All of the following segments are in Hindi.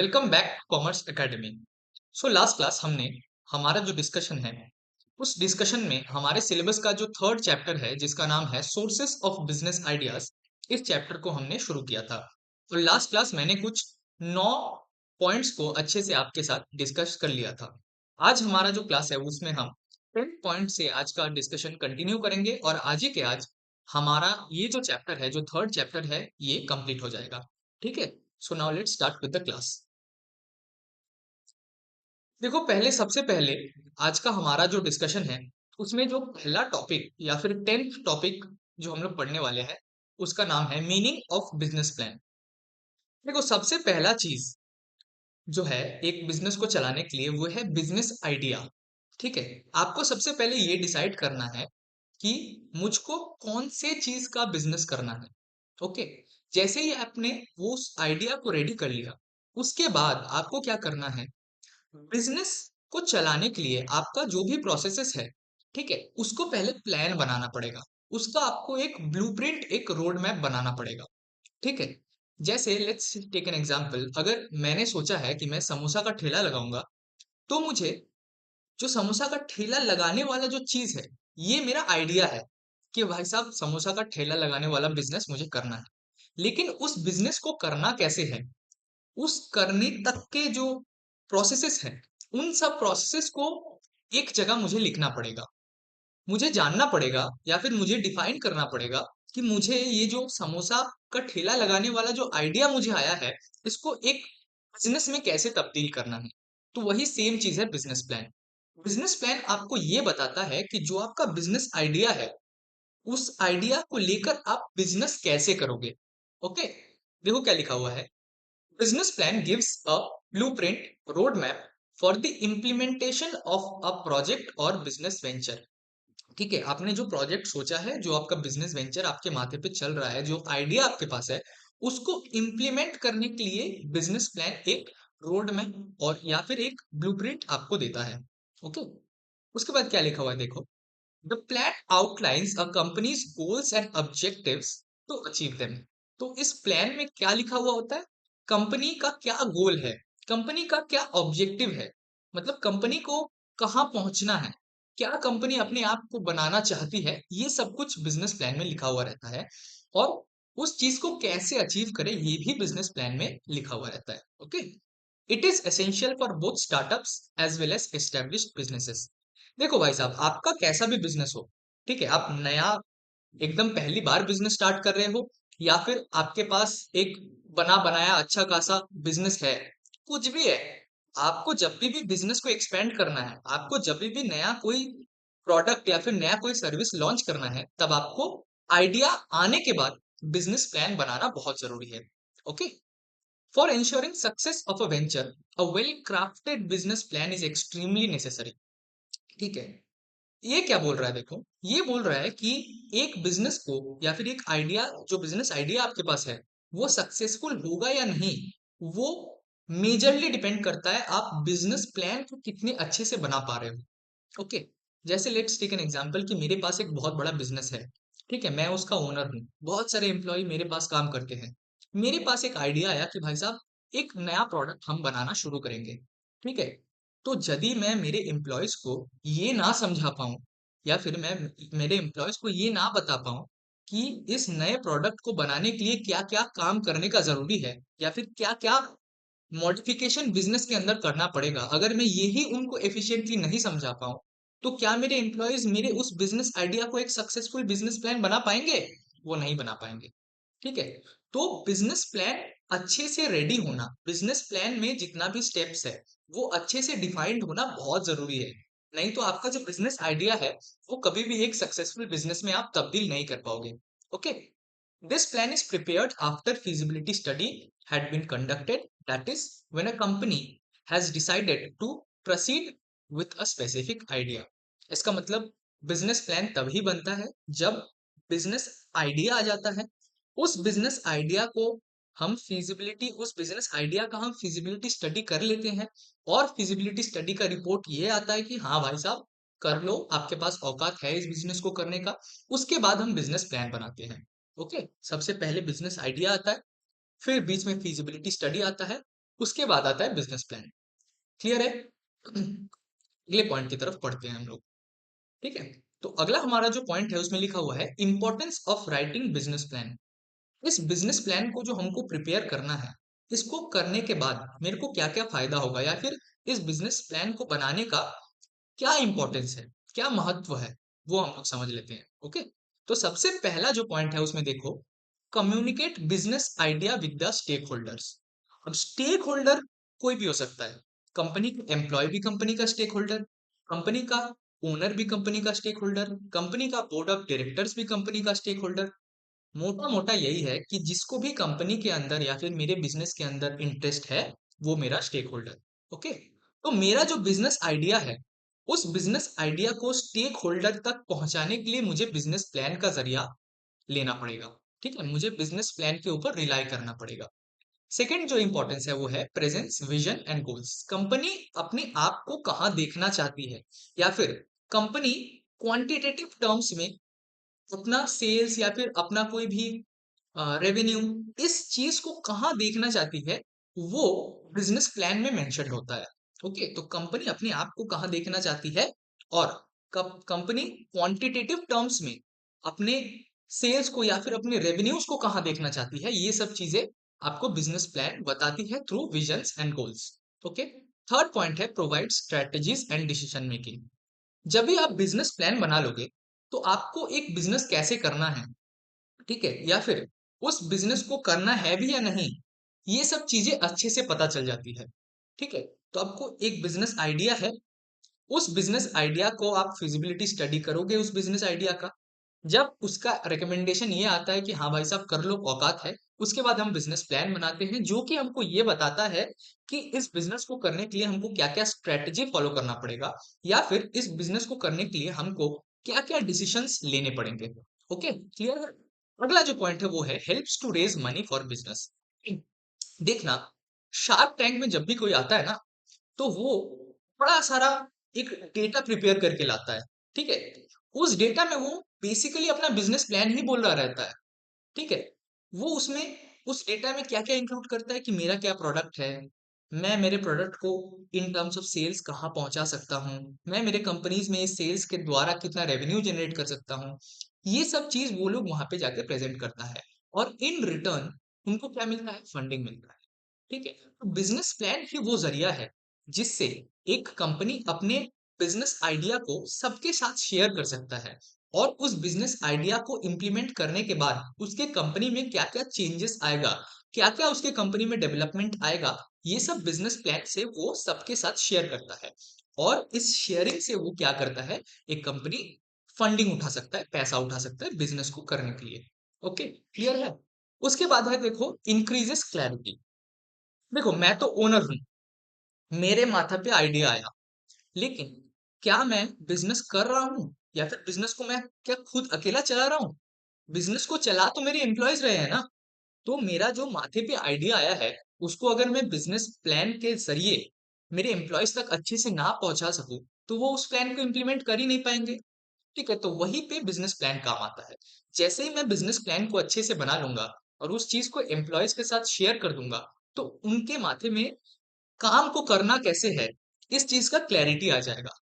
Welcome back commerce academy. So last class हमने हमारा जो डिस्कशन है उस डिस्कशन में हमारे सिलेबस का जो थर्ड चैप्टर है जिसका नाम है सोर्सेस ऑफ बिजनेस आइडियाज, इस चैप्टर को हमने शुरू किया था। तो लास्ट क्लास मैंने कुछ 9 पॉइंट्स को अच्छे से आपके साथ डिस्कस कर लिया था। आज हमारा जो क्लास है उसमें हम 10 पॉइंट से आज का डिस्कशन कंटिन्यू करेंगे और आज ही के आज हमारा ये जो चैप्टर है, जो थर्ड चैप्टर है, ये कंप्लीट हो जाएगा। ठीक है। So now let's start with the class. देखो, पहले सबसे पहले आज का हमारा जो डिस्कशन है उसमें जो पहला टॉपिक या फिर 10th टॉपिक जो हम लोग पढ़ने वाले हैं उसका नाम है मीनिंग ऑफ बिजनेस प्लान। देखो, सबसे पहला चीज जो है एक बिजनेस को चलाने के लिए वो है बिजनेस आइडिया। ठीक है। आपको सबसे पहले ये डिसाइड करना है कि मुझको कौन से चीज का बिजनेस करना है। ओके। जैसे ही आपने वो उस आइडिया को रेडी कर लिया, उसके बाद आपको क्या करना है, बिजनेस को चलाने के लिए आपका जो भी प्रोसेसेस है, ठीक है, उसको पहले प्लान बनाना पड़ेगा। उसका आपको एक ब्लूप्रिंट, एक रोड मैप बनाना पड़ेगा। ठीक है। जैसे लेट्स टेक एन एग्जांपल, अगर मैंने सोचा है कि मैं समोसा का ठेला लगाऊंगा, तो मुझे जो समोसा का ठेला लगाने वाला जो चीज है, ये मेरा आइडिया है कि भाई साहब समोसा का ठेला लगाने वाला बिजनेस मुझे करना है। लेकिन उस बिजनेस को करना कैसे है, उस करने तक के जो प्रोसेसेस हैं, उन सब प्रोसेसेस को एक जगह मुझे लिखना पड़ेगा। मुझे जानना पड़ेगा या फिर मुझे डिफाइन करना पड़ेगा कि मुझे ये जो समोसा का ठेला लगाने वाला जो आइडिया मुझे आया है, इसको एक बिजनेस में कैसे तब्दील करना है। तो वही सेम चीज है बिजनेस प्लान। बिजनेस प्लान आपको ये बताता है कि जो आपका बिजनेस आइडिया है, उस आइडिया को लेकर आप बिजनेस कैसे करोगे। ओके। देखो क्या लिखा हुआ है। Business plan gives a blueprint roadmap for the implementation of a project or business venture। ठीक है, आपने जो प्रोजेक्ट सोचा है, जो आपका बिजनेस वेंचर आपके माथे पे चल रहा है, जो आइडिया आपके पास है, उसको इम्प्लीमेंट करने के लिए बिजनेस प्लान एक रोड मैप और या फिर एक ब्लूप्रिंट आपको देता है। ओके। उसके बाद क्या लिखा हुआ है, देखो। The plan outlines a company's goals and objectives to achieve them। तो इस प्लान में क्या लिखा हुआ होता है, कंपनी का क्या गोल है, कंपनी का क्या ऑब्जेक्टिव है, मतलब कंपनी को कहाँ पहुंचना है, क्या कंपनी अपने आप को बनाना चाहती है, ये सब कुछ बिजनेस प्लान में लिखा हुआ रहता है। और उस चीज को कैसे अचीव करें, ये भी बिजनेस प्लान में लिखा हुआ रहता है। Okay. It is essential for both startups as well as established businesses. देखो भाई साहब, आपका कैसा भी बिजनेस हो, ठीक है, आप नया एकदम पहली बार बिजनेस स्टार्ट कर रहे हो, या फिर आपके पास एक बना बनाया अच्छा खासा बिजनेस है, कुछ भी है, आपको जब भी बिजनेस को एक्सपेंड करना है, आपको जब भी नया कोई प्रोडक्ट या फिर नया कोई सर्विस लॉन्च करना है, तब आपको आइडिया आने के बाद बिजनेस प्लान बनाना बहुत जरूरी है। Okay. For ensuring success of a venture, a well crafted business plan is extremely necessary। ठीक है। ये क्या बोल रहा है, देखो, ये बोल रहा है कि एक बिजनेस को या फिर एक आइडिया, जो बिजनेस आइडिया आपके पास है, वो सक्सेसफुल होगा या नहीं, वो मेजरली डिपेंड करता है आप बिजनेस प्लान को कितने अच्छे से बना पा रहे हो। ओके। जैसे लेट्स टेक एन एग्जांपल कि मेरे पास एक बहुत बड़ा बिजनेस है, ठीक है, मैं उसका ओनर हूँ, बहुत सारे एम्प्लॉय मेरे पास काम करते हैं। मेरे पास एक आइडिया आया कि भाई साहब एक नया प्रोडक्ट हम बनाना शुरू करेंगे। ठीक है। तो यदि मैं मेरे एम्प्लॉयज को ये ना समझा पाऊं, या फिर मैं मेरे एम्प्लॉयज को ये ना बता पाऊं कि इस नए प्रोडक्ट को बनाने के लिए क्या क्या काम करने का जरूरी है, या फिर क्या क्या मॉडिफिकेशन बिजनेस के अंदर करना पड़ेगा, अगर मैं यही उनको एफिशिएंटली नहीं समझा पाऊं, तो क्या मेरे एम्प्लॉयज मेरे उस बिजनेस आइडिया को एक सक्सेसफुल बिजनेस प्लान बना पाएंगे? वो नहीं बना पाएंगे। ठीक है। तो बिजनेस प्लान अच्छे से रेडी होना, बिजनेस प्लान में जितना भी स्टेप्स है वो अच्छे से डिफाइंड होना बहुत जरूरी है। नहीं तो आपका जो बिजनेस आइडिया है वो कभी भी एक सक्सेसफुल बिजनेस में आप तब्दील नहीं कर पाओगे। Okay. This plan is prepared after feasibility study had been conducted, that is, when a company has decided to proceed with a specific idea। इसका मतलब बिजनेस प्लान तभी बनता है जब बिजनेस आइडिया आ जाता है। उस बिजनेस आइडिया को हम फिजिबिलिटी उस बिजनेस आइडिया का हम फिजिबिलिटी स्टडी कर लेते हैं, और फिजिबिलिटी स्टडी का रिपोर्ट ये आता है कि हाँ भाई साहब, कर लो, आपके पास औकात है इस बिजनेस को करने का। उसके बाद हम बिजनेस प्लान बनाते हैं। ओके। सबसे पहले बिजनेस आइडिया आता है, फिर बीच में फीजिबिलिटी स्टडी आता है, उसके बाद आता है बिजनेस प्लान। क्लियर है? अगले पॉइंट की तरफ पढ़ते हैं हम लोग। ठीक है, तो अगला हमारा जो पॉइंट है उसमें लिखा हुआ है importance of writing business plan. इस बिजनेस प्लान को जो हमको प्रिपेयर करना है, इसको करने के बाद मेरे को क्या क्या फायदा होगा, या फिर इस बिजनेस प्लान को बनाने का क्या इंपॉर्टेंस है, क्या महत्व है, वो हम लोग समझ लेते हैं। ओके, तो सबसे पहला जो पॉइंट है उसमें देखो, communicate business idea with the stakeholders. अब स्टेक होल्डर कोई भी हो सकता है, कंपनी का एम्प्लॉय भी कंपनी का स्टेक होल्डर, कंपनी का ओनर भी कंपनी का स्टेक होल्डर, कंपनी का बोर्ड ऑफ डायरेक्टर्स भी कंपनी का स्टेक होल्डर। मोटा मोटा यही है कि जिसको भी कंपनी के अंदर या फिर मेरे बिजनेस के अंदर इंटरेस्ट है, वो मेरा स्टेक होल्डर। ओके, तो मेरा जो बिजनेस आइडिया है, उस बिजनेस आइडिया को स्टेक होल्डर तक पहुंचाने के लिए मुझे बिजनेस प्लान का जरिया लेना पड़ेगा। ठीक है, मुझे बिजनेस प्लान के ऊपर रिलाई करना पड़ेगा। सेकेंड जो इंपॉर्टेंस है वो है presence, vision and goals. Company अपने आप को कहाँ देखना चाहती है, या फिर कंपनी क्वांटिटेटिव टर्म्स में अपना सेल्स या फिर अपना कोई भी रेवेन्यू, इस चीज को कहाँ देखना चाहती है, वो बिजनेस प्लान में मेंशन होता है। ओके, तो कंपनी अपने आप को कहाँ देखना चाहती है, और कब कंपनी क्वांटिटेटिव टर्म्स में अपने सेल्स को या फिर अपने रेवेन्यूज को कहाँ देखना चाहती है, ये सब चीजें आपको बिजनेस प्लान बताती है through visions and goals. Okay, third point है provide strategies and decision making. जब भी आप बिजनेस प्लान बना लोगे, तो आपको एक बिजनेस कैसे करना है, ठीक है, या फिर उस बिजनेस को करना है भी या नहीं, ये सब चीजें अच्छे से पता चल जाती है। ठीक है, तो आपको एक बिजनेस आइडिया है, उस बिजनेस आइडिया को आप फिजिबिलिटी स्टडी करोगे उस बिजनेस आइडिया का। जब उसका रिकमेंडेशन ये आता है कि हाँ भाई साहब कर लो, औकात है, उसके बाद हम बिजनेस प्लान बनाते हैं जो कि हमको ये बताता है कि इस बिजनेस को करने के लिए हमको क्या क्या स्ट्रेटजी फॉलो करना पड़ेगा, या फिर इस बिजनेस को करने के लिए हमको क्या क्या डिसीशंस लेने पड़ेंगे। ओके, क्लियर है? अगला जो पॉइंट है वो है helps to raise money for business. देखना, शार्क टैंक में जब भी कोई आता है ना, तो वो बड़ा सारा एक डेटा प्रिपेयर करके लाता है। ठीक है, उस डेटा में वो बेसिकली अपना बिजनेस प्लान ही बोल रहा रहता है। ठीक है, वो उसमें उस डेटा में क्या क्या इंक्लूड करता है कि मेरा क्या प्रोडक्ट है, मैं मेरे प्रोडक्ट को इन टर्म्स ऑफ सेल्स कहाँ पहुंचा सकता हूँ, मैं मेरे कंपनीज में इस सेल्स के द्वारा कितना रेवेन्यू जनरेट कर सकता हूँ। ये सब चीज वो लोग वहां पे जाके प्रेजेंट करता है, और इन रिटर्न उनको क्या मिलता है, फंडिंग मिलता है। ठीक है, तो बिजनेस प्लान ही वो जरिया है जिससे एक कंपनी अपने बिजनेस आइडिया को सबके साथ शेयर कर सकता है, और उस बिजनेस आइडिया को इम्प्लीमेंट करने के बाद उसके कंपनी में क्या क्या चेंजेस आएगा, क्या क्या उसके कंपनी में डेवलपमेंट आएगा, ये सब बिजनेस प्लान से वो सबके साथ शेयर करता है। और इस शेयरिंग से वो क्या करता है, एक कंपनी फंडिंग उठा सकता है, पैसा उठा सकता है बिजनेस को करने के लिए। ओके, क्लियर है? उसके बाद है देखो इंक्रीजेस क्लैरिटी। देखो, मैं तो ओनर हूं, मेरे माथा पे आइडिया आया, लेकिन क्या मैं बिजनेस कर रहा हूँ, या फिर बिजनेस को मैं क्या खुद अकेला चला रहा हूँ? बिजनेस को चला तो मेरे एम्प्लॉयज रहे हैं ना। तो मेरा जो माथे पे आइडिया आया है, उसको अगर मैं बिजनेस प्लान के जरिए मेरे एम्प्लॉयज तक अच्छे से ना पहुंचा सकूं, तो वो उस प्लान को इम्प्लीमेंट कर ही नहीं पाएंगे। ठीक है, तो वहीं पे बिजनेस प्लान काम आता है। जैसे ही मैं बिजनेस प्लान को अच्छे से बना लूंगा और उस चीज को एम्प्लॉयज के साथ शेयर कर दूंगा, तो उनके माथे में काम को करना कैसे है, इस चीज का क्लैरिटी आ जाएगा।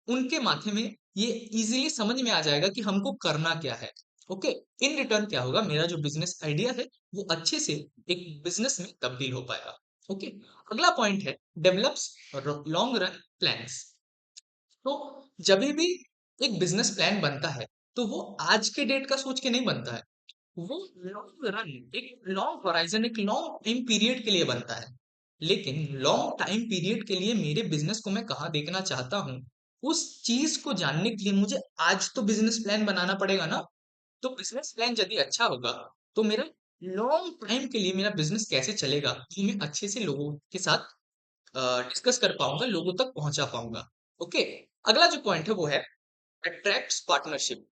उनके माथे में ये इजीली समझ में आ जाएगा कि हमको करना क्या है। ओके, इन रिटर्न क्या होगा, मेरा जो बिजनेस आइडिया है वो अच्छे से एक बिजनेस में तब्दील हो पाएगा। ओके, अगला पॉइंट है डेवलप्स लॉन्ग रन प्लान्स। तो जब भी एक बिजनेस प्लान बनता है, तो वो आज के डेट का सोच के नहीं बनता है, वो लॉन्ग रन, एक लॉन्ग होराइजन, एक लॉन्ग टाइम पीरियड के लिए बनता है। लेकिन लॉन्ग टाइम पीरियड के लिए मेरे बिजनेस को मैं कहाँ देखना चाहता हूँ, उस चीज को जानने के लिए मुझे आज तो बिजनेस प्लान बनाना पड़ेगा ना। तो बिजनेस प्लान यदि अच्छा होगा, तो मेरा लॉन्ग टाइम के लिए मेरा बिजनेस कैसे चलेगा, ये मैं अच्छे से लोगों के साथ डिस्कस कर पाऊंगा, लोगों तक पहुंचा पाऊंगा। ओके, अगला जो पॉइंट है वो है अट्रैक्ट्स पार्टनरशिप।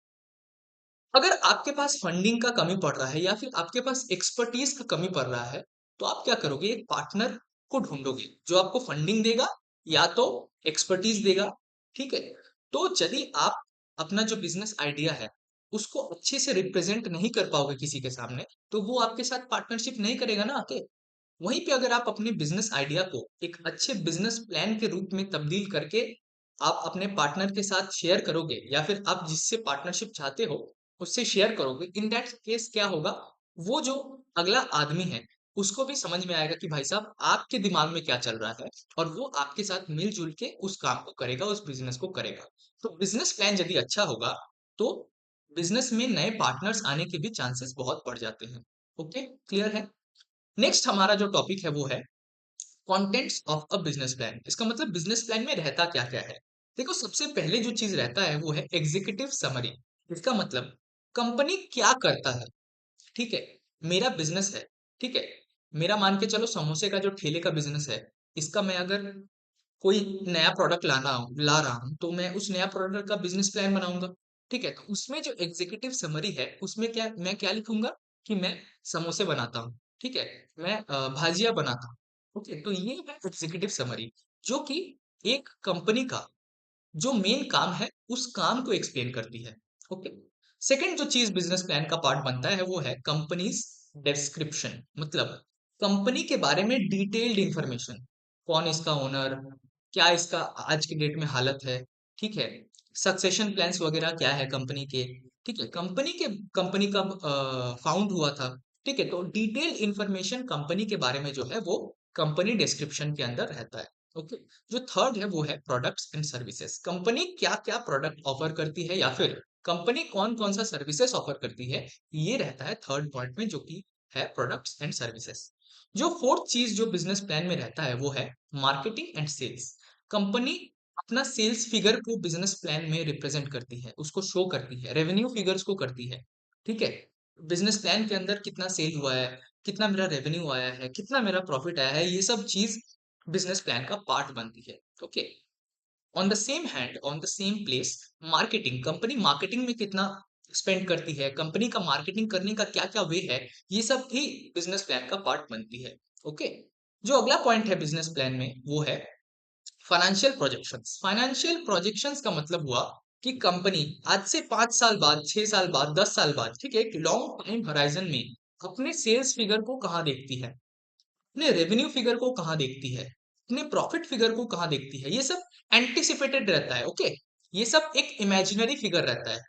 अगर आपके पास फंडिंग का कमी पड़ रहा है, या फिर आपके पास एक्सपर्टीज का कमी पड़ रहा है, तो आप क्या करोगे, एक पार्टनर को ढूंढोगे जो आपको फंडिंग देगा या तो एक्सपर्टीज देगा। ठीक है, तो यदि आप अपना जो बिजनेस आइडिया है उसको अच्छे से रिप्रेजेंट नहीं कर पाओगे किसी के सामने, तो वो आपके साथ पार्टनरशिप नहीं करेगा ना आके। वहीं पे अगर आप अपने बिजनेस आइडिया को एक अच्छे बिजनेस प्लान के रूप में तब्दील करके आप अपने पार्टनर के साथ शेयर करोगे, या फिर आप जिससे पार्टनरशिप चाहते हो उससे शेयर करोगे, इन दैट केस क्या होगा, वो जो अगला आदमी है उसको भी समझ में आएगा कि भाई साहब आपके दिमाग में क्या चल रहा है, और वो आपके साथ मिलजुल के उस काम को करेगा, उस बिजनेस को करेगा। तो बिजनेस प्लान यदि अच्छा होगा तो बिजनेस में नए पार्टनर्स आने के भी चांसेस बहुत बढ़ जाते हैं। ओके, क्लियर है। नेक्स्ट हमारा जो टॉपिक है वो है contents of a business plan. इसका मतलब बिजनेस प्लान में रहता क्या क्या है। देखो, सबसे पहले जो चीज रहता है वो है एग्जीक्यूटिव समरी। इसका मतलब कंपनी क्या करता है। ठीक है, मेरा बिजनेस है, ठीक है, मेरा मान के चलो समोसे का जो ठेले का बिजनेस है, इसका मैं अगर कोई नया प्रोडक्ट ला रहा हूँ तो मैं उस नया प्रोडक्ट का बिजनेस प्लान बनाऊंगा। ठीक है, तो उसमें जो एग्जीक्यूटिव समरी है उसमें क्या मैं क्या लिखूंगा कि मैं समोसे बनाता हूँ, ठीक है, मैं भाजिया बनाता हूँ। ओके, तो ये है एग्जीक्यूटिव समरी, जो कि एक कंपनी का जो मेन काम है उस काम को एक्सप्लेन करती है। ओके, सेकंड जो चीज बिजनेस प्लान का पार्ट बनता है वो है कंपनीज डिस्क्रिप्शन। मतलब कंपनी के बारे में डिटेल्ड इंफॉर्मेशन, कौन इसका ओनर, क्या इसका आज के डेट में हालत है, ठीक है, सक्सेशन प्लान्स वगैरह क्या है कंपनी के, ठीक है, कंपनी कब फाउंड हुआ था, ठीक है, तो डिटेल इंफॉर्मेशन कंपनी के बारे में जो है वो कंपनी डिस्क्रिप्शन के अंदर रहता है। ओके, जो थर्ड है वो है प्रोडक्ट्स एंड सर्विसेज। कंपनी क्या क्या प्रोडक्ट ऑफर करती है या फिर कंपनी कौन कौन सा सर्विसेज ऑफर करती है, ये रहता है थर्ड पॉइंट में, जो कि है प्रोडक्ट्स एंड सर्विसेज। जो फोर्थ चीज जो बिजनेस प्लान में रहता है वो है मार्केटिंग एंड सेल्स। कंपनी अपना सेल्स फिगर को बिजनेस प्लान में रिप्रेजेंट करती है, उसको शो करती है, रेवेन्यू फिगर्स को करती है। ठीक है, बिजनेस प्लान के अंदर कितना सेल हुआ है, कितना मेरा रेवेन्यू आया है, कितना मेरा प्रॉफिट आया है, ये सब चीज बिजनेस प्लान का पार्ट बनती है। Okay, on the same hand, on the same place, marketing, company marketing में कितना स्पेंड करती है, कंपनी का मार्केटिंग करने का क्या क्या वे है, ये सब भी बिजनेस प्लान का पार्ट बनती है। ओके, जो अगला पॉइंट है बिजनेस प्लान में वो है फाइनेंशियल प्रोजेक्शंस। फाइनेंशियल प्रोजेक्शंस का मतलब हुआ कि कंपनी आज से 5 साल बाद, 6 साल बाद, 10 साल बाद, ठीक है, एक लॉन्ग टाइम हराइजन में अपने सेल्स फिगर को कहाँ देखती है, अपने रेवेन्यू फिगर को कहाँ देखती है, अपने प्रॉफिट फिगर को कहाँ देखती है, ये सब एंटिसिपेटेड रहता है। ओके, ये सब एक इमेजिनरी फिगर रहता है।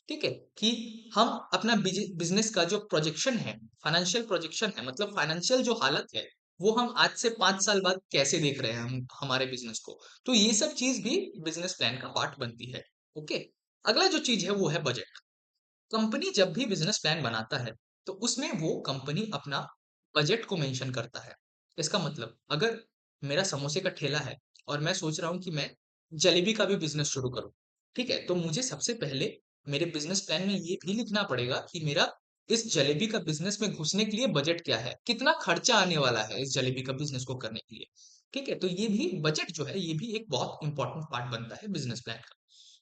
ठीक है, कि हम अपना बिजनेस का जो प्रोजेक्शन है, फाइनेंशियल प्रोजेक्शन है, मतलब फाइनेंशियल जो हालत है, वो हम आज से 5 साल बाद कैसे देख रहे हैं हम हमारे बिजनेस को। तो ये सब चीज भी बिजनेस प्लान का पार्ट बनती है। ओके, अगला जो चीज है वो है बजट। कंपनी जब भी बिजनेस प्लान बनाता है तो उसमें वो कंपनी अपना बजट को मेंशन करता है। इसका मतलब अगर मेरा समोसे का ठेला है और मैं सोच रहा हूँ कि मैं जलेबी का भी बिजनेस शुरू करूँ, ठीक है, तो मुझे सबसे पहले मेरे बिजनेस प्लान में ये भी लिखना पड़ेगा कि मेरा इस जलेबी का बिजनेस में घुसने के लिए बजट क्या है, कितना खर्चा आने वाला है इस जलेबी का बिजनेस को करने के लिए। ठीक है, तो ये भी बजट जो है ये भी एक बहुत इंपॉर्टेंट पार्ट बनता है बिजनेस प्लान का।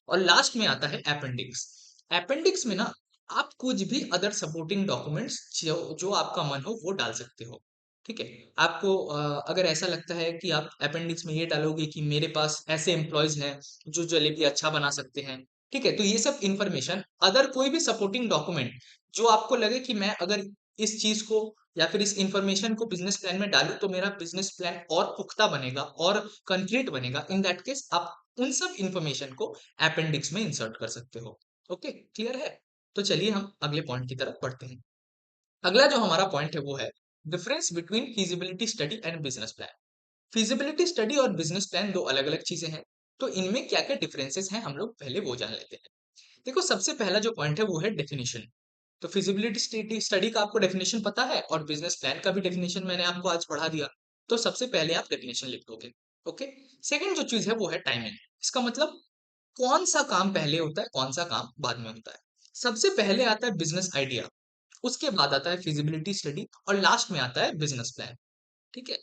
और लास्ट में आता है अपेंडिक्स। अपेंडिक्स में ना आप कुछ भी अदर सपोर्टिंग डॉक्यूमेंट्स जो जो आपका मन हो वो डाल सकते हो। ठीक है, आपको अगर ऐसा लगता है कि आप अपेंडिक्स में ये डालोगे कि मेरे पास ऐसे एम्प्लॉयज हैं जो जलेबी अच्छा बना सकते हैं, ठीक है, तो ये सब इंफॉर्मेशन, अदर कोई भी सपोर्टिंग डॉक्यूमेंट जो आपको लगे कि मैं अगर इस चीज को या फिर इस इंफॉर्मेशन को बिजनेस प्लान में डालूं तो मेरा बिजनेस प्लान और पुख्ता बनेगा और कंक्रीट बनेगा, इन दैट केस आप उन सब इंफॉर्मेशन को अपेंडिक्स में इंसर्ट कर सकते हो। ओके, क्लियर है। तो चलिए हम अगले पॉइंट की तरफ बढ़ते हैं। अगला जो हमारा पॉइंट है वो है difference between feasibility study and business plan. Feasibility study और बिजनेस प्लान दो अलग अलग चीजें हैं, तो इनमें क्या क्या डिफरेंसेस हैं हम लोग पहले वो जान लेते हैं। देखो, सबसे पहला जो पॉइंट है वो है डेफिनेशन। तो फिजिबिलिटी स्टडी का आपको डेफिनेशन पता है और बिजनेस प्लान का भी डेफिनेशन मैंने आपको आज पढ़ा दिया। तो सबसे पहले आप डेफिनेशन लिख दोगे। ओके, सेकंड जो चीज है वो है टाइमिंग। इसका मतलब कौन सा काम पहले होता है, कौन सा काम बाद में होता है। सबसे पहले आता है बिजनेस आइडिया, उसके बाद आता है फिजिबिलिटी स्टडी और लास्ट में आता है बिजनेस प्लान। ठीक है,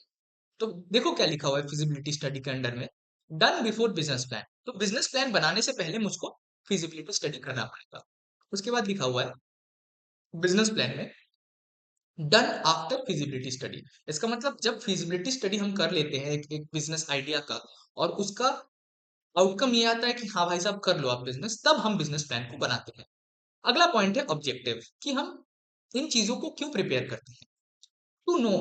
तो देखो क्या लिखा हुआ है फिजिबिलिटी स्टडी के अंडर में, डन बिफोर बिजनेस प्लान। तो बिजनेस प्लान बनाने से पहले मुझको फिजिबिलिटी स्टडी करना पड़ेगा। उसके बाद लिखा हुआ है बिजनेस प्लान में डन आफ्टर फिजिबिलिटी स्टडी। इसका मतलब जब फिजिबिलिटी स्टडी हम कर लेते हैं एक बिजनेस आइडिया का और उसका आउटकम ये आता है कि हाँ भाई साहब कर लो आप बिजनेस, तब हम बिजनेस प्लान को बनाते हैं। अगला पॉइंट है ऑब्जेक्टिव, कि हम इन चीजों को क्यों प्रिपेयर करते हैं। टू नो,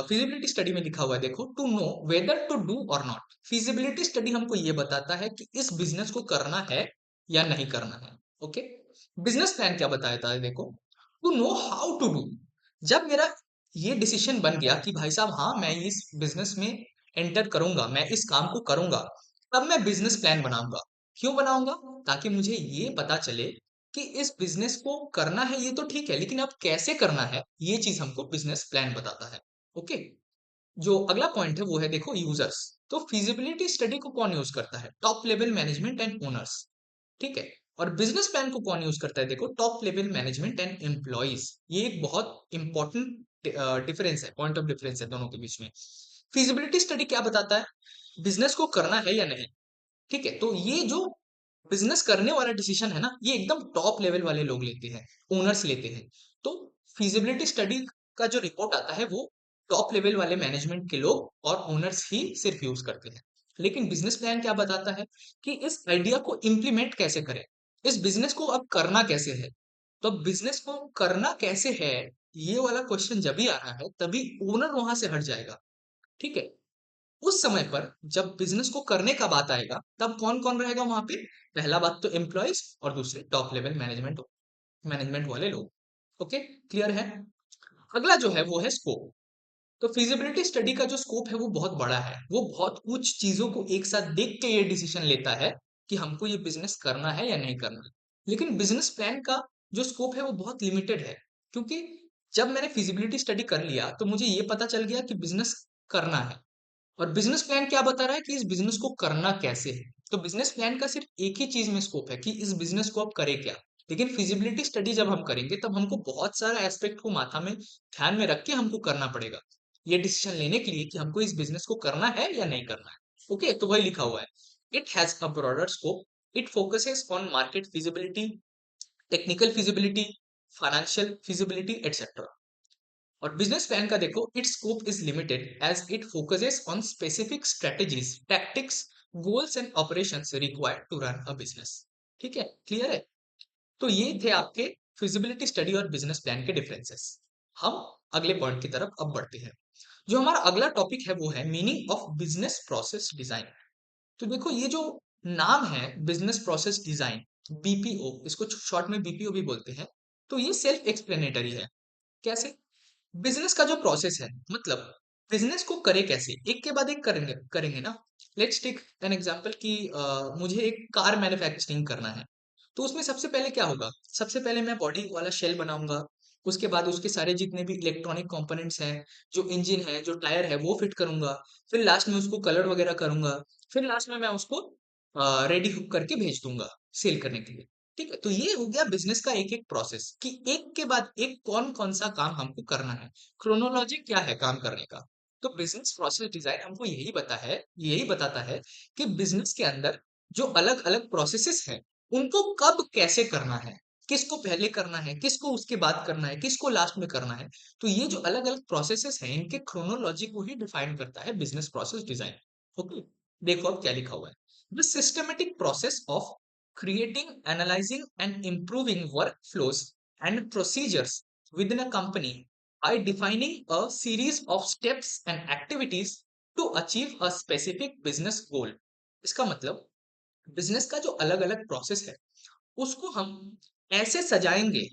फिजिबिलिटी स्टडी में लिखा हुआ है, देखो, to know whether to do और नॉट। फिजिबिलिटी स्टडी हमको ये बताता है कि इस बिजनेस को करना है या नहीं करना है। ओके, बिजनेस प्लान क्या बताता है, देखो, to know how to do. जब मेरा ये डिसीजन बन गया कि भाई साहब हाँ मैं इस बिजनेस में एंटर करूंगा, मैं इस काम को करूंगा, तब मैं बिजनेस प्लान बनाऊंगा। क्यों बनाऊंगा? ताकि मुझे ये पता चले कि इस बिजनेस को करना है ये तो ठीक है, लेकिन अब कैसे करना है ये चीज हमको बिजनेस प्लान बताता है। ओके, जो अगला पॉइंट है वो है, देखो, यूजर्स। तो फिजिबिलिटी स्टडी को कौन यूज करता है? Top level management and owners. ठीक है, और बिजनेस प्लान को कौन यूज करता है? देखो, top level management and employees. ये एक बहुत इंपॉर्टेंट डिफरेंस है, पॉइंट ऑफ डिफरेंस है दोनों के बीच में। फिजिबिलिटी स्टडी क्या बताता है? बिजनेस को करना है या नहीं। ठीक है, तो ये जो बिजनेस करने वाला डिसीजन है ना, ये एकदम टॉप लेवल वाले लोग लेते हैं, ओनर्स लेते हैं। तो फिजिबिलिटी स्टडी का जो रिपोर्ट आता है वो टॉप लेवल वाले मैनेजमेंट के लोग और ओनर्स ही सिर्फ यूज करते हैं। लेकिन बिजनेस प्लान क्या बताता है कि इस आइडिया को इम्प्लीमेंट कैसे करें, इस बिजनेस को अब करना कैसे है। तो बिजनेस को करना कैसे है, ये वाला क्वेश्चन जब भी आ रहा है तभी ओनर वहां से हट जाएगा। ठीक है, उस समय पर जब बिजनेस को करने का बात आएगा तब कौन कौन रहेगा वहां पे? पहला बात तो एम्प्लॉयज, और दूसरे टॉप लेवल मैनेजमेंट, मैनेजमेंट वाले लोग। ओके, क्लियर है? अगला जो है वो है स्कोप। तो फिजिबिलिटी स्टडी का जो स्कोप है वो बहुत बड़ा है, वो बहुत कुछ चीजों को एक साथ देख के ये डिसीजन लेता है कि हमको ये बिजनेस करना है या नहीं करना है। लेकिन बिजनेस प्लान का जो स्कोप है वो बहुत लिमिटेड है, क्योंकि जब मैंने फिजिबिलिटी स्टडी कर लिया तो मुझे ये पता चल गया कि बिजनेस करना है, और बिजनेस प्लान क्या बता रहा है कि इस बिजनेस को करना कैसे है। तो बिजनेस प्लान का सिर्फ एक ही चीज में स्कोप है कि इस बिजनेस को आप करें क्या। लेकिन फिजिबिलिटी स्टडी जब हम करेंगे तब हमको बहुत सारा एस्पेक्ट को माथा में ध्यान में रख के हमको करना पड़ेगा, ये डिसीजन लेने के लिए कि हमको इस बिजनेस को करना है या नहीं करना है। ओके, तो वही लिखा हुआ है, it has a broader scope, it focuses on market feasibility, technical feasibility, financial feasibility, etcetera. और बिजनेस प्लान का देखो, it's scope is limited as it focuses on specific strategies, tactics, goals and operations required to run a business. ठीक है, क्लियर है? तो ये थे आपके फिजिबिलिटी स्टडी और बिजनेस प्लान के डिफरेंसेस। हम अगले पॉइंट की तरफ अब बढ़ते हैं। जो हमारा अगला टॉपिक है वो है meaning of business process design. तो देखो, ये जो नाम है बिजनेस प्रोसेस डिजाइन, बीपीओ, इसको शॉर्ट में बीपीओ भी बोलते हैं, तो ये सेल्फ एक्सप्लेनेटरी है। कैसे? बिजनेस का जो प्रोसेस है, मतलब बिजनेस को करे कैसे, एक के बाद एक करेंगे करेंगे ना। लेट्स टेक एन एग्जांपल कि मुझे एक कार मैन्युफैक्चरिंग करना है। तो उसमें सबसे पहले क्या होगा? सबसे पहले मैं बॉडी वाला शेल बनाऊंगा, उसके बाद उसके सारे जितने भी इलेक्ट्रॉनिक कंपोनेंट्स हैं, जो इंजन है, जो टायर है, वो फिट करूंगा। फिर लास्ट में उसको कलर वगैरह करूंगा। फिर लास्ट में मैं उसको रेडी करके भेज दूंगा सेल करने के लिए। ठीक है, तो ये हो गया बिजनेस का एक एक प्रोसेस कि एक के बाद एक कौन कौन सा काम हमको करना है, क्रोनोलॉजी क्या है काम करने का। तो बिजनेस प्रोसेस डिजाइन हमको यही बताता है कि बिजनेस के अंदर जो अलग अलग प्रोसेसेस हैं उनको कब कैसे करना है, किसको पहले करना है, किसको उसके बाद करना है, किसको लास्ट में करना है। तो ये जो अलग अलग प्रोसेसेस हैं इनके क्रोनोलॉजी को ही डिफाइन करता है बिजनेस प्रोसेस डिजाइन। ओके, देखो अब क्या लिखा हुआ है, the systematic process of creating, analyzing, and improving workflows and procedures within a company by defining a series of steps and activities to achieve a specific business goal। इसका मतलब बिजनेस का जो अलग अलग प्रोसेस है उसको हम ऐसे सजाएंगे,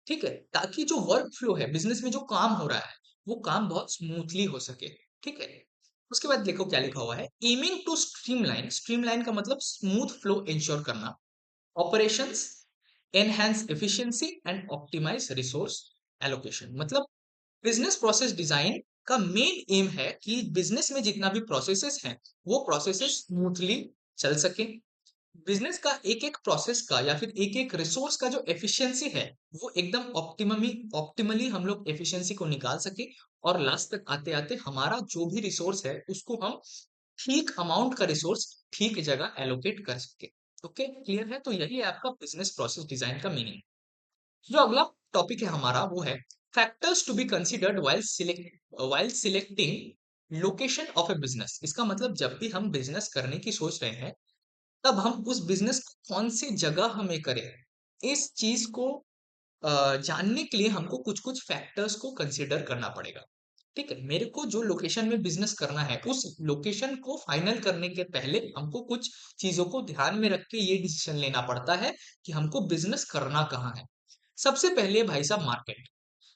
ठीक है, ताकि जो वर्क फ्लो है, बिजनेस में जो काम हो रहा है, वो काम बहुत स्मूथली हो सके। ठीक है, उसके बाद देखो क्या लिखा हुआ है, एमिंग टू स्ट्रीमलाइन। स्ट्रीमलाइन का मतलब स्मूथ फ्लो इंश्योर करना, operations, enhance efficiency and optimize resource allocation. मतलब बिजनेस प्रोसेस डिजाइन का मेन एम है कि बिजनेस में जितना भी प्रोसेसेस हैं वो प्रोसेसेस स्मूथली चल सके। बिजनेस का एक एक प्रोसेस का या फिर एक एक रिसोर्स का जो एफिशिएंसी है वो एकदम ऑप्टिमली हम लोग एफिशिएंसी को निकाल सके, और लास्ट तक आते आते हमारा जो भी रिसोर्स है उसको हम ठीक अमाउंट का रिसोर्स ठीक जगह एलोकेट कर सके। ओके, क्लियर है? तो यही है आपका बिजनेस प्रोसेस डिजाइन का मीनिंग। जो अगला टॉपिक है हमारा वो है factors to be considered while selecting location of a business. इसका मतलब जब भी हम बिजनेस करने की सोच रहे हैं तब हम उस बिजनेस को कौन सी जगह हमें करें, इस चीज को जानने के लिए हमको कुछ कुछ फैक्टर्स को कंसीडर करना पड़ेगा। ठीक है, मेरे को जो लोकेशन में बिजनेस करना है उस लोकेशन को फाइनल करने के पहले हमको कुछ चीजों को ध्यान में रख के ये डिसीजन लेना पड़ता है कि हमको बिजनेस करना कहाँ है। सबसे पहले भाई साहब मार्केट।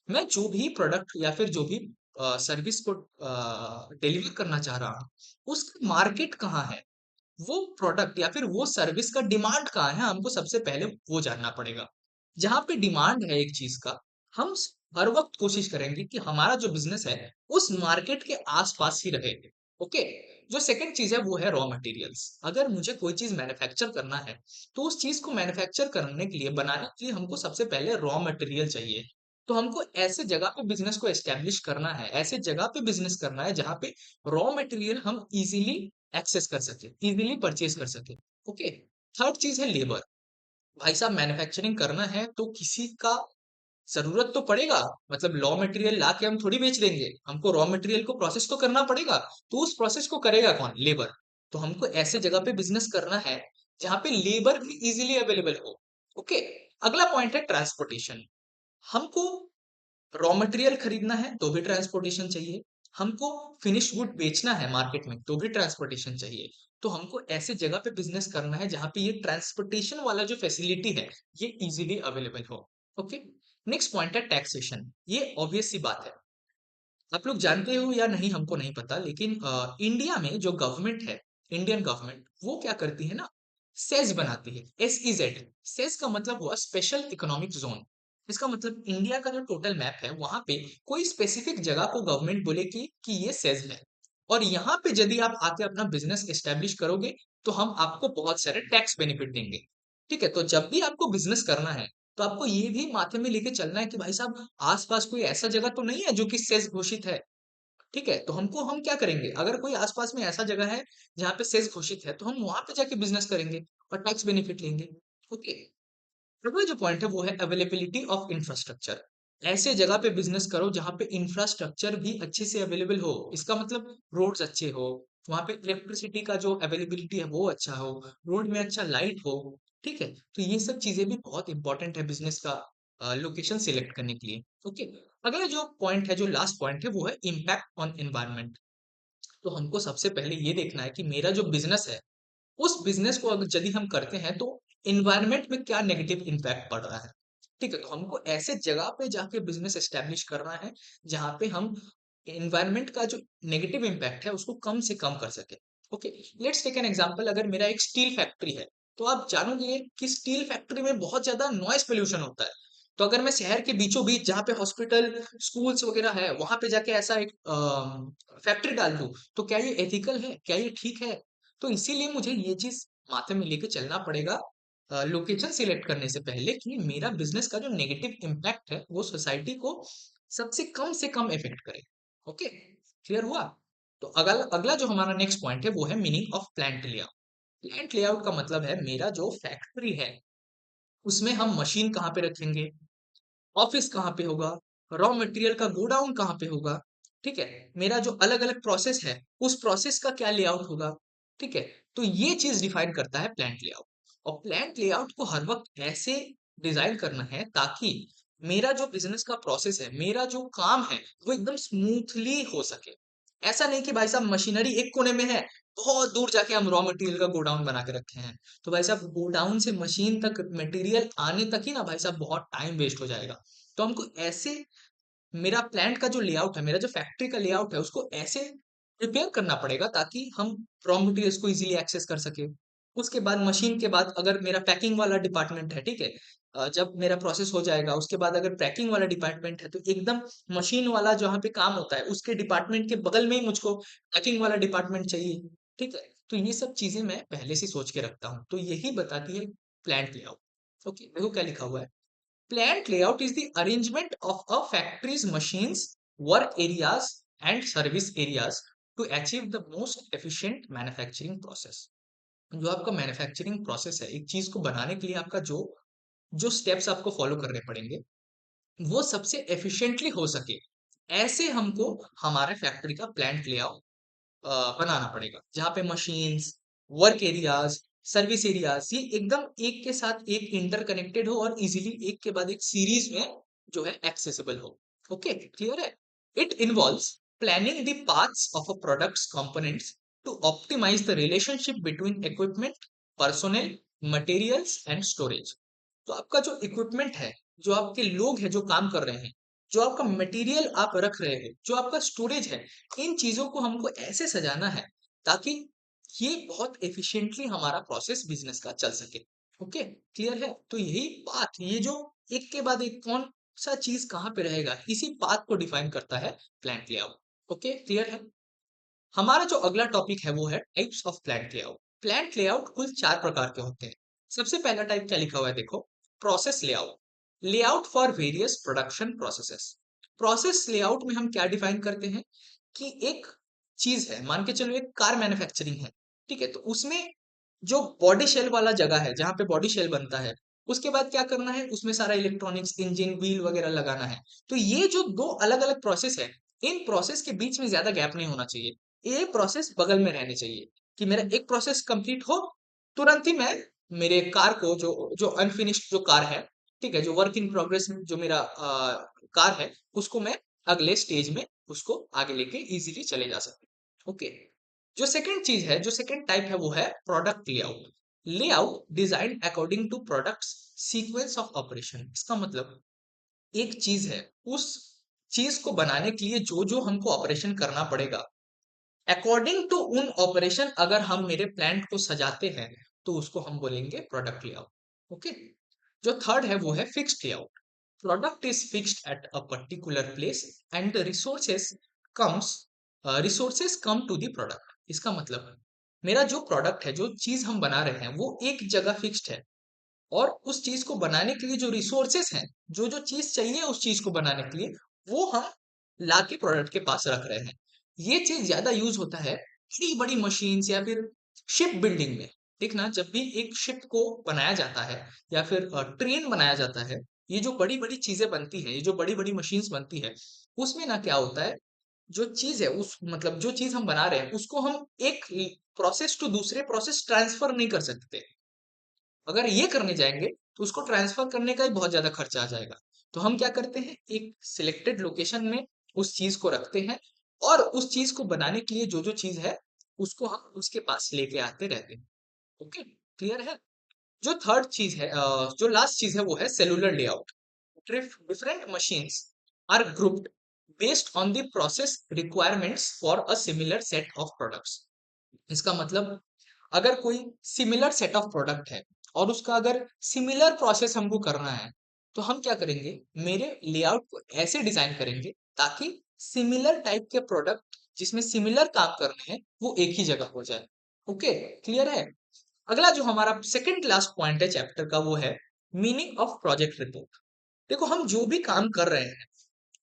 मैं जो भी प्रोडक्ट या फिर जो भी सर्विस को डिलीवर करना चाह रहा हूँ, उसका मार्केट कहाँ है, वो प्रोडक्ट या फिर वो सर्विस का डिमांड कहाँ है, हमको सबसे पहले वो जानना पड़ेगा। जहाँ पे डिमांड है एक चीज का, हम हर वक्त कोशिश करेंगे कि हमारा जो बिजनेस है उस मार्केट के आसपास ही रहे। ओके। जो सेकंड चीज है वो है रॉ मटेरियल्स। अगर मुझे कोई चीज मैन्युफैक्चर करना है तो उस चीज को मैन्युफैक्चर करने के लिए, बनाने के लिए हमको सबसे पहले रॉ मटेरियल चाहिए। तो हमको ऐसे जगह पे बिजनेस को एस्टेब्लिश करना है, ऐसे जगह पे बिजनेस करना है जहाँ पे रॉ मटेरियल हम इजीली एक्सेस कर सके, इजीली परचेज कर सके। ओके। थर्ड चीज है लेबर। भाई साहब मैन्युफैक्चरिंग करना है तो किसी का जरूरत तो पड़ेगा। मतलब रॉ मटेरियल ला के हम थोड़ी बेच देंगे, हमको रॉ मटेरियल को प्रोसेस तो करना पड़ेगा। तो उस प्रोसेस को करेगा कौन? लेबर। तो हमको ऐसे जगह पे बिजनेस करना है जहाँ पे लेबर भी इजीली अवेलेबल हो। ओके। अगला पॉइंट है ट्रांसपोर्टेशन। हमको रॉ मटेरियल खरीदना है तो भी ट्रांसपोर्टेशन चाहिए, हमको फिनिश गुड बेचना है मार्केट में तो भी ट्रांसपोर्टेशन चाहिए। तो हमको ऐसे जगह पे बिजनेस करना है जहां पे ये ट्रांसपोर्टेशन वाला जो फैसिलिटी है ये इजीली अवेलेबल हो। ओके। नेक्स्ट पॉइंट है टैक्सेशन। ये ऑब्वियस सी बात है, आप लोग जानते हो या नहीं हमको नहीं पता, लेकिन इंडिया में जो गवर्नमेंट है, इंडियन गवर्नमेंट, वो क्या करती है ना, सेज बनाती है। SEZ। सेज का मतलब हुआ स्पेशल इकोनॉमिक जोन। इसका मतलब इंडिया का जो टोटल मैप है वहां पे कोई स्पेसिफिक जगह को गवर्नमेंट बोले कि ये सेज है, और यहाँ पे यदि आप आके अपना बिजनेस एस्टेब्लिश करोगे तो हम आपको बहुत सारे टैक्स बेनिफिट देंगे। ठीक है, तो जब भी आपको बिजनेस करना है तो आपको ये भी माथे में लेके चलना है कि भाई साहब आसपास कोई ऐसा जगह तो नहीं है जो कि सेज घोषित है। ठीक है, तो हम क्या करेंगे, अगर कोई आसपास में ऐसा जगह है जहाँ पे सेज घोषित है तो हम वहां पे जाके बिजनेस करेंगे और टैक्स बेनिफिट लेंगे। ओके। अगला जो पॉइंट है वो है अवेलेबिलिटी ऑफ इंफ्रास्ट्रक्चर। ऐसे जगह पे बिजनेस करो जहाँ पे इंफ्रास्ट्रक्चर भी अच्छे से अवेलेबल हो। इसका मतलब रोड्स अच्छे हो, वहां पे इलेक्ट्रिसिटी का जो अवेलेबिलिटी है वो अच्छा हो, रोड में अच्छा लाइट हो। ठीक है, तो ये सब चीजें भी बहुत इंपॉर्टेंट है बिजनेस का लोकेशन सिलेक्ट करने के लिए। ओके। अगला जो पॉइंट है, जो लास्ट पॉइंट है, वो है इम्पैक्ट ऑन एनवायरनमेंट। तो हमको सबसे पहले ये देखना है कि मेरा जो बिजनेस है उस बिजनेस को अगर यदि हम करते हैं तो इन्वायरमेंट में क्या नेगेटिव इम्पैक्ट पड़ रहा है। ठीक है, तो हमको ऐसे जगह पे जाके बिजनेस एस्टेब्लिश करना है जहां पे हम इन्वायरमेंट का जो नेगेटिव इम्पैक्ट है उसको कम से कम कर सके। Okay. Let's take an example. अगर मेरा एक स्टील फैक्ट्री है तो आप जानोगे कि स्टील फैक्ट्री में बहुत ज्यादा नॉइस पोल्यूशन होता है। तो अगर मैं शहर के बीचों बीच जहाँ पे हॉस्पिटल स्कूल्स वगैरह है वहां पे जाके ऐसा एक फैक्ट्री डाल दूं, तो क्या ये एथिकल है, क्या ये ठीक है? तो इसीलिए मुझे ये चीज माथे में लेके चलना पड़ेगा लोकेशन सिलेक्ट करने से पहले कि मेरा बिजनेस का जो नेगेटिव इम्पैक्ट है वो सोसाइटी को सबसे कम इफेक्ट करे। ओके। क्लियर हुआ? तो अगला अगला जो हमारा नेक्स्ट पॉइंट है वो है meaning of plant layout. Plant layout का मतलब है मेरा जो फैक्ट्री है उसमें हम मशीन कहाँ पे रखेंगे, ऑफिस कहाँ पे होगा, रॉ मटेरियल का गोडाउन कहाँ पे होगा। ठीक है, मेरा जो अलग अलग प्रोसेस है उस प्रोसेस का क्या लेआउट होगा। ठीक है, तो ये चीज डिफाइन करता है प्लांट लेआउट। और प्लांट लेआउट को हर वक्त ऐसे डिजाइन करना है ताकि मेरा जो बिजनेस का प्रोसेस है, मेरा जो काम है, वो एकदम स्मूथली हो सके। ऐसा नहीं कि भाई साहब मशीनरी एक कोने में है, बहुत दूर जाके हम रॉ मटेरियल का गोडाउन बना के रखे हैं, तो भाई साहब गोडाउन से मशीन तक मटेरियल आने तक ही ना भाई साहब बहुत टाइम वेस्ट हो जाएगा। तो हमको ऐसे मेरा प्लांट का जो लेआउट है, मेरा जो फैक्ट्री का लेआउट है, उसको ऐसे प्रिपेयर करना पड़ेगा ताकि हम रॉ मटेरियल्स को इजीली एक्सेस कर सके। उसके बाद मशीन के बाद अगर मेरा पैकिंग वाला डिपार्टमेंट है, ठीक है, जब मेरा प्रोसेस हो जाएगा उसके बाद अगर पैकिंग वाला डिपार्टमेंट है तो एकदम मशीन वाला जहाँ पे काम होता है उसके डिपार्टमेंट के बगल में ही मुझको पैकिंग वाला डिपार्टमेंट चाहिए। ठीक है, तो ये सब चीजें मैं पहले से सोच के रखता हूँ, तो यही बताती है प्लांट लेआउट। ओके, देखो क्या लिखा हुआ है। Plant layout is the arrangement of a factory's machines, work areas, and service areas to achieve the most efficient manufacturing process. जो आपका मैन्युफैक्चरिंग प्रोसेस है, एक चीज को बनाने के लिए आपका जो जो स्टेप्स आपको फॉलो करने पड़ेंगे वो सबसे एफिशिएंटली हो सके, ऐसे हमको हमारे फैक्ट्री का प्लांट लेआउट बनाना पड़ेगा जहाँ पे machines, work areas, service areas ये एकदम एक के साथ एक इंटरकनेक्टेड हो और इजीली एक के बाद एक सीरीज में जो है एक्सेसिबल हो। ओके, क्लियर है? It involves planning the paths of a product's components to optimize the relationship between equipment, personnel, materials and storage. तो आपका जो इक्विपमेंट है, जो आपके लोग हैं जो काम कर रहे हैं, जो आपका मटेरियल आप रख रहे हो, जो आपका स्टोरेज है, इन चीजों को हमको ऐसे सजाना है ताकि ये बहुत एफिशिएंटली हमारा प्रोसेस बिजनेस का चल सके। ओके, क्लियर है? तो यही बात, ये जो एक के बाद एक कौन सा चीज कहाँ पे रहेगा, इसी बात को डिफाइन करता है प्लांट लेआउट। ओके, क्लियर है? हमारा जो अगला टॉपिक है वो है types of plant layout. Plant layout कुल 4 प्रकार के होते हैं। सबसे पहला टाइप क्या लिखा हुआ है देखो, process layout. Layout for various production processes. Process layout में हम क्या डिफाइन करते हैं कि एक चीज है, मान के चलो एक कार मैन्युफैक्चरिंग है, ठीक है, तो उसमें जो बॉडी शेल वाला जगह है जहां पे बॉडी शेल बनता है, उसके बाद क्या करना है, उसमें सारा इलेक्ट्रॉनिक्स, इंजन, व्हील वगैरह लगाना है। तो ये जो दो अलग अलग प्रोसेस है, इन प्रोसेस के बीच में ज्यादा गैप नहीं होना चाहिए, ये प्रोसेस बगल में रहने चाहिए कि मेरा एक प्रोसेस कंप्लीट हो, तुरंत ही मैं मेरे कार को, जो जो अनफिनिश्ड जो कार है, ठीक है, जो वर्क इन प्रोग्रेस जो मेरा कार है, उसको मैं अगले स्टेज में उसको आगे लेके इजीली चले जा सकते। ओके, जो सेकंड चीज है, जो सेकंड टाइप है वो है product layout. Layout design according to products sequence of operation. इसका मतलब एक चीज है, उस चीज को बनाने के लिए जो जो हमको ऑपरेशन करना पड़ेगा, अकॉर्डिंग टू उन ऑपरेशन अगर हम मेरे प्लांट को सजाते हैं, तो उसको हम बोलेंगे प्रोडक्ट लेआउट। ओके, जो थर्ड है वो है fixed layout. Product is fixed at a particular place and comes resources come to the product. इसका मतलब मेरा जो प्रोडक्ट है, जो चीज हम बना रहे हैं, वो एक जगह फिक्स्ड है, और उस चीज को बनाने के लिए जो रिसोर्सेस हैं, जो जो चीज चाहिए उस चीज को बनाने के लिए, वो हम लाके प्रोडक्ट के पास रख रहे हैं। ये चीज ज्यादा यूज होता है बड़ी बड़ी मशीन्स या फिर शिप बिल्डिंग में। देखना, जब भी एक शिप को बनाया जाता है या फिर ट्रेन बनाया जाता है, ये जो बड़ी बड़ी चीजें बनती है, ये जो बड़ी बड़ी मशीन्स बनती है, उसमें ना क्या होता है, जो चीज है, उस मतलब जो चीज हम बना रहे हैं उसको हम एक प्रोसेस टू दूसरे प्रोसेस ट्रांसफर नहीं कर सकते। अगर ये करने जाएंगे तो उसको ट्रांसफर करने का ही बहुत ज्यादा खर्चा आ जाएगा। तो हम क्या करते हैं, एक सिलेक्टेड लोकेशन में उस चीज को रखते हैं, और उस चीज को बनाने के लिए जो जो चीज है, उसको हम उसके पास लेके आते रहते हैं। ओके, क्लियर है? जो थर्ड चीज है, जो लास्ट चीज है वो है cellular layout. Different machines are grouped based on the process requirements for a similar set of products. इसका मतलब अगर कोई सिमिलर सेट ऑफ प्रोडक्ट है और उसका अगर सिमिलर प्रोसेस हमको करना है, तो हम क्या करेंगे, मेरे लेआउट को ऐसे डिजाइन करेंगे ताकि सिमिलर टाइप के प्रोडक्ट जिसमें सिमिलर काम करने हैं वो एक ही जगह हो जाए। ओके, क्लियर है? अगला जो हमारा सेकंड लास्ट पॉइंट है चैप्टर का वो है मीनिंग ऑफ प्रोजेक्ट रिपोर्ट। देखो, हम जो भी काम कर रहे हैं,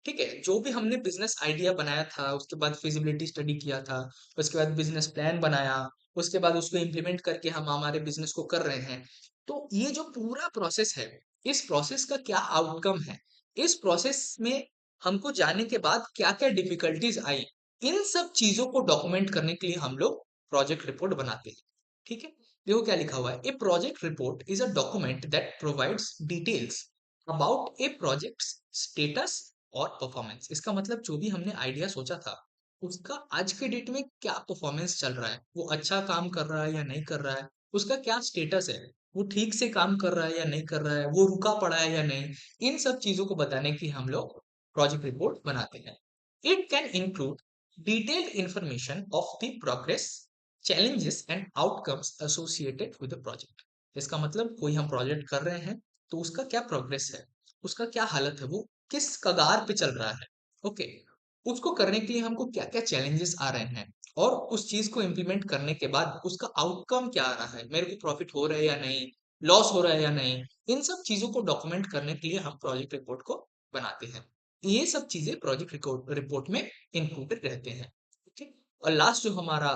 ठीक है, जो भी हमने बिजनेस आइडिया बनाया था, उसके बाद फिजिबिलिटी स्टडी किया था, उसके बाद बिजनेस प्लान बनाया, उसके बाद उसको इम्प्लीमेंट करके हम हमारे बिजनेस को कर रहे हैं, तो ये जो पूरा प्रोसेस है, इस प्रोसेस का क्या आउटकम है, इस प्रोसेस में हमको जाने के बाद क्या क्या डिफिकल्टीज आई, इन सब चीजों को डॉक्यूमेंट करने के लिए हम लोग प्रोजेक्ट रिपोर्ट बनाते हैं। ठीक है, देखो क्या लिखा हुआ है, a project report is a document that provides details about a project status और परफॉर्मेंस। इसका मतलब जो भी हमने आइडिया सोचा था, उसका आज के डेट में क्या परफॉर्मेंस चल रहा है, वो अच्छा काम कर रहा है या नहीं कर रहा है, उसका क्या स्टेटस है, वो ठीक से काम कर रहा है या नहीं कर रहा है, वो रुका पड़ा है या नहीं, इन सब चीजों को बताने की हम लोग प्रोजेक्ट रिपोर्ट बनाते हैं। It can include detailed information of the progress, challenges and outcomes associated with the project. इसका मतलब कोई हम प्रोजेक्ट कर रहे हैं, तो उसका क्या प्रोग्रेस है, उसका क्या हालत है, वो किस कगार पे चल रहा है। ओके, उसको करने के लिए हमको क्या क्या चैलेंजेस आ रहे हैं, और उस चीज को इम्प्लीमेंट करने के बाद उसका आउटकम क्या आ रहा है, मेरे को प्रॉफिट हो रहा है या नहीं, लॉस हो रहा है या नहीं, इन सब चीजों को डॉक्यूमेंट करने के लिए हम प्रोजेक्ट रिपोर्ट को बनाते हैं। ये सब चीजें प्रोजेक्ट रिपोर्ट में इंक्लूडेड रहते हैं। ओके, और लास्ट जो हमारा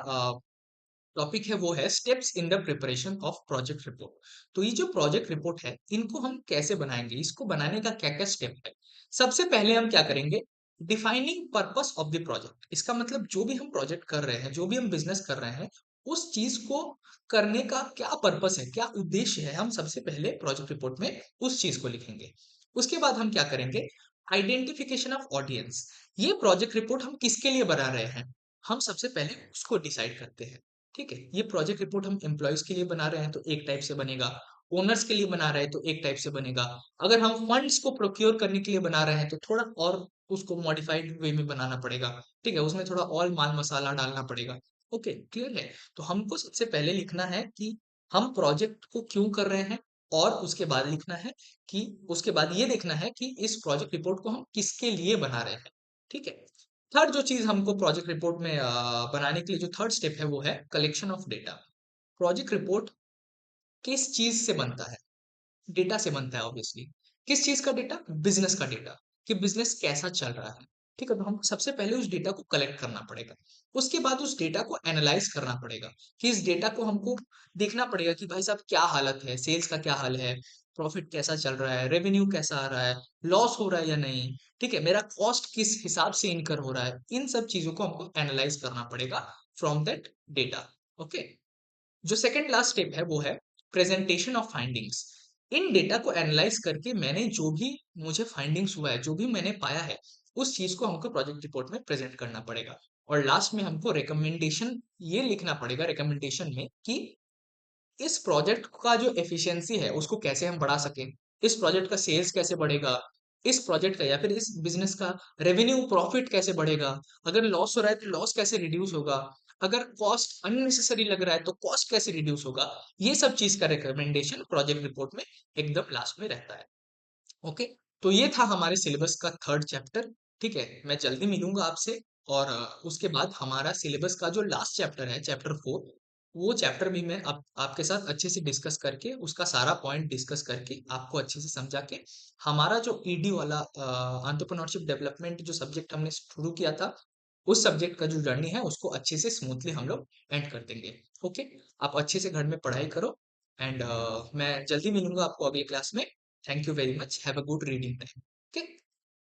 टॉपिक है वो है steps in the preparation of project report. तो ये जो प्रोजेक्ट रिपोर्ट है, इनको हम कैसे बनाएंगे, इसको बनाने का क्या क्या स्टेप है। सबसे पहले हम क्या करेंगे, defining purpose of the project. इसका मतलब जो भी हम प्रोजेक्ट कर रहे हैं, जो भी हम बिजनेस कर रहे हैं, उस चीज को करने का क्या पर्पस है, क्या उद्देश्य है, हम सबसे पहले प्रोजेक्ट रिपोर्ट में उस चीज को लिखेंगे। उसके बाद हम क्या करेंगे, आइडेंटिफिकेशन ऑफ ऑडियंस। ये प्रोजेक्ट रिपोर्ट हम किसके लिए बना रहे हैं, हम सबसे पहले उसको डिसाइड करते हैं। ठीक है, ये प्रोजेक्ट रिपोर्ट हम एम्प्लॉयज के लिए बना रहे हैं तो एक टाइप से बनेगा, ओनर्स के लिए बना रहे हैं तो एक टाइप से बनेगा, अगर हम फंड्स को प्रोक्योर करने के लिए बना रहे हैं तो थोड़ा और उसको मॉडिफाइड वे में बनाना पड़ेगा। ठीक है, उसमें थोड़ा और माल मसाला डालना पड़ेगा। ओके, क्लियर है। तो हमको सबसे पहले लिखना है कि हम प्रोजेक्ट को क्यों कर रहे हैं, और उसके बाद लिखना है कि उसके बाद ये देखना है कि इस प्रोजेक्ट रिपोर्ट को हम किसके लिए बना रहे हैं। ठीक है। थर्ड जो चीज हमको प्रोजेक्ट रिपोर्ट में बनाने के लिए जो थर्ड स्टेप है वो है collection of data. Project report किस चीज से बनता है, डेटा से बनता है ऑब्वियसली। किस चीज का डेटा, बिजनेस का डेटा, कि बिजनेस कैसा चल रहा है। ठीक है, तो हमको सबसे पहले उस डेटा को कलेक्ट करना पड़ेगा, उसके बाद उस डेटा को एनालाइज करना पड़ेगा, कि इस डेटा को हमको देखना पड़ेगा कि भाई साहब क्या हालत है, सेल्स का क्या हाल है, प्रॉफिट कैसा चल रहा है, रेवेन्यू कैसा आ रहा है, लॉस हो रहा है या नहीं। ठीक है, मेरा कॉस्ट किस हिसाब से इनकर हो रहा है, इन सब चीजों को हमको एनालाइज करना पड़ेगा फ्रॉम दैट डेटा। ओके। जो सेकंड लास्ट स्टेप है वो है presentation of findings. In data को एनालाइज करके मैंने जो भी मुझे फाइंडिंग्स हुआ है, जो भी मैंने पाया है, उस चीज को हमको प्रोजेक्ट रिपोर्ट में प्रेजेंट करना पड़ेगा। और लास्ट में हमको रिकमेंडेशन ये लिखना पड़ेगा रिकमेंडेशन में कि इस प्रोजेक्ट का जो एफिशिएंसी है उसको कैसे हम बढ़ा सकें, इस प्रोजेक्ट का सेल्स कैसे बढ़ेगा, इस प्रोजेक्ट का या फिर इस बिजनेस का रेवेन्यू प्रॉफिट कैसे बढ़ेगा, अगर लॉस हो रहा है तो लॉस कैसे रिड्यूस होगा, अगर कॉस्ट अननेसेसरी लग रहा है तो कॉस्ट कैसे रिड्यूस होगा। ये सब चीज का रिकमेंडेशन प्रोजेक्ट रिपोर्ट में एकदम लास्ट में रहता है। ओके। तो ये था हमारे सिलेबस का थर्ड चैप्टर। ठीक है, मैं जल्दी मिलूंगा आपसे। और उसके बाद हमारा सिलेबस का जो लास्ट चैप्टर है, चैप्टर 4, वो चैप्टर भी मैं आपके साथ अच्छे से डिस्कस करके उसका सारा पॉइंट डिस्कस करके आपको अच्छे से समझा के हमारा जो ईडी वाला एंटरप्रेन्योरशिप डेवलपमेंट जो सब्जेक्ट हमने शुरू किया था, उस सब्जेक्ट का जो जर्नी है उसको अच्छे से स्मूथली हम लोग एंड कर देंगे। ओके। आप अच्छे से घर में पढ़ाई करो। एंड मैं जल्दी मिलूंगा आपको अगली क्लास में। Thank you very much. Have a good reading time. Okay.